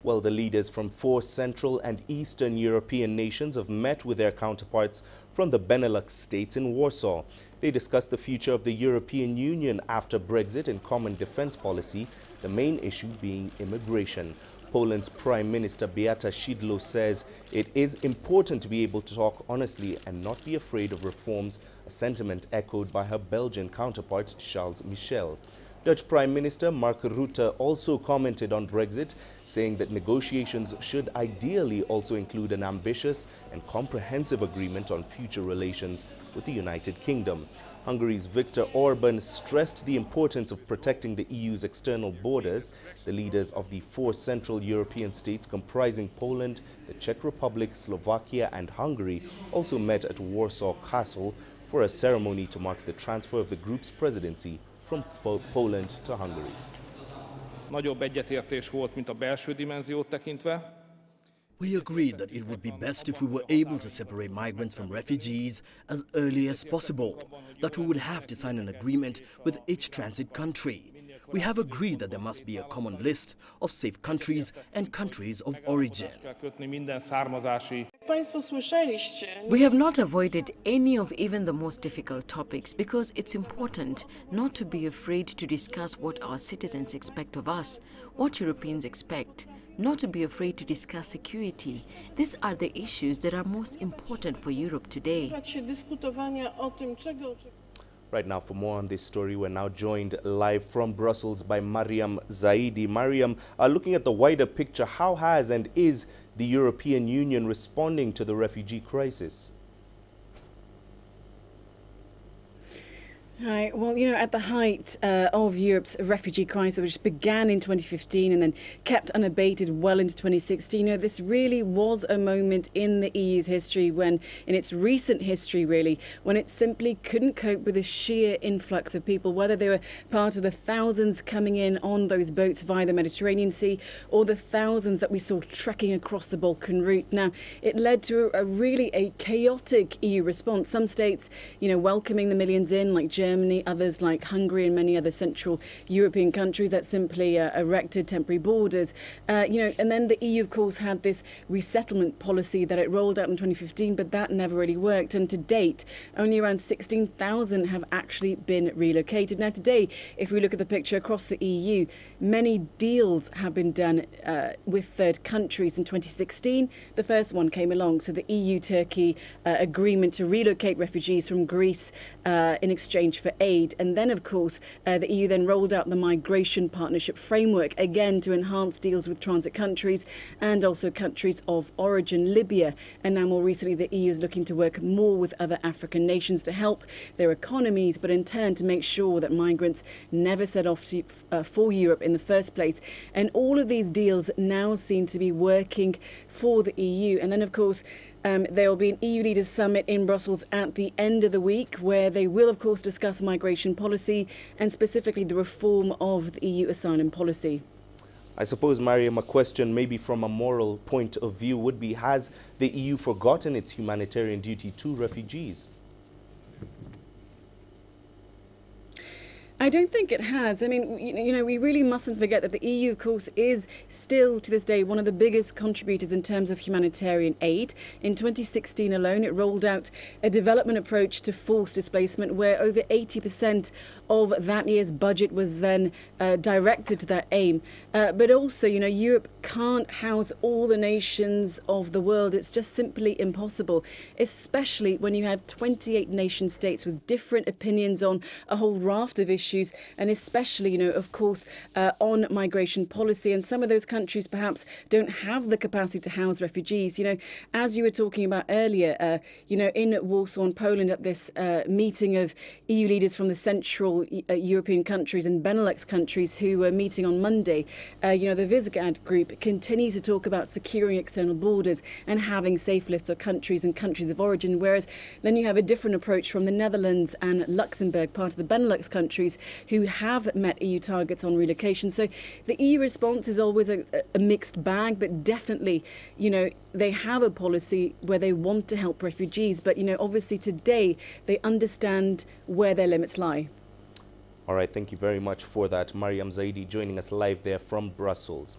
Well, the leaders from 4 Central and Eastern European nations have met with their counterparts from the Benelux states in Warsaw. They discussed the future of the European Union after Brexit and common defense policy, the main issue being immigration. Poland's Prime Minister Beata Shydlo says it is important to be able to talk honestly and not be afraid of reforms, a sentiment echoed by her Belgian counterpart Charles Michel. Dutch Prime Minister Mark Rutte also commented on Brexit, saying that negotiations should ideally also include an ambitious and comprehensive agreement on future relations with the United Kingdom. Hungary's Viktor Orban stressed the importance of protecting the EU's external borders. The leaders of the 4 Central European states comprising Poland, the Czech Republic, Slovakia and Hungary also met at Warsaw Castle for a ceremony to mark the transfer of the group's presidency from Poland to Hungary. Nagyobb egyetértés volt, mint a belső dimenziót tekintve. We agreed that it would be best if we were able to separate migrants from refugees as early as possible, that we would have to sign an agreement with each transit country. We have agreed that there must be a common list of safe countries and countries of origin. We have not avoided any of even the most difficult topics because it's important not to be afraid to discuss what our citizens expect of us, what Europeans expect, not to be afraid to discuss security. These are the issues that are most important for Europe today. Right now, for more on this story, we're now joined live from Brussels by Mariam Zaidi. Mariam, looking at the wider picture, how has and is the European Union responding to the refugee crisis? Right. Well, at the height of Europe's refugee crisis, which began in 2015 and then kept unabated well into 2016, this really was a moment in the EU's history in its recent history, really, when it simply couldn't cope with the sheer influx of people, whether they were part of the thousands coming in on those boats via the Mediterranean Sea or the thousands that we saw trekking across the Balkan route. Now, it led to a chaotic EU response. Some states, welcoming the millions in, like Germany, others like Hungary and many other Central European countries that simply erected temporary borders. And then the EU, of course, had this resettlement policy that it rolled out in 2015, but that never really worked. And to date, only around 16,000 have actually been relocated. Now, today, if we look at the picture across the EU, many deals have been done with third countries. In 2016, the first one came along. So the EU-Turkey agreement to relocate refugees from Greece in exchange for aid. And then, of course, the EU then rolled out the Migration Partnership Framework, again to enhance deals with transit countries and also countries of origin, Libya. And now more recently, the EU is looking to work more with other African nations to help their economies, but in turn to make sure that migrants never set off for Europe in the first place. And all of these deals now seem to be working for the EU. And then, of course, there will be an EU leaders summit in Brussels at the end of the week where they will, of course, discuss migration policy and specifically the reform of the EU asylum policy. I suppose, Mariam, a question maybe from a moral point of view would be, has the EU forgotten its humanitarian duty to refugees? I don't think it has. I mean, we really mustn't forget that the EU, of course, is still to this day one of the biggest contributors in terms of humanitarian aid. In 2016 alone, it rolled out a development approach to forced displacement where over 80% of that year's budget was then directed to that aim. But also, Europe can't house all the nations of the world. It's just simply impossible, especially when you have 28 nation states with different opinions on a whole raft of issues. And especially, of course, on migration policy. And some of those countries perhaps don't have the capacity to house refugees. As you were talking about earlier, in Warsaw and Poland at this meeting of EU leaders from the Central European countries and Benelux countries who were meeting on Monday, the Visegrad group continues to talk about securing external borders and having safe lifts of countries and countries of origin, whereas then you have a different approach from the Netherlands and Luxembourg, part of the Benelux countries, who have met EU targets on relocation. So the EU response is always a mixed bag, but definitely, they have a policy where they want to help refugees. But, obviously today they understand where their limits lie. All right, thank you very much for that. Mariam Zaidi joining us live there from Brussels.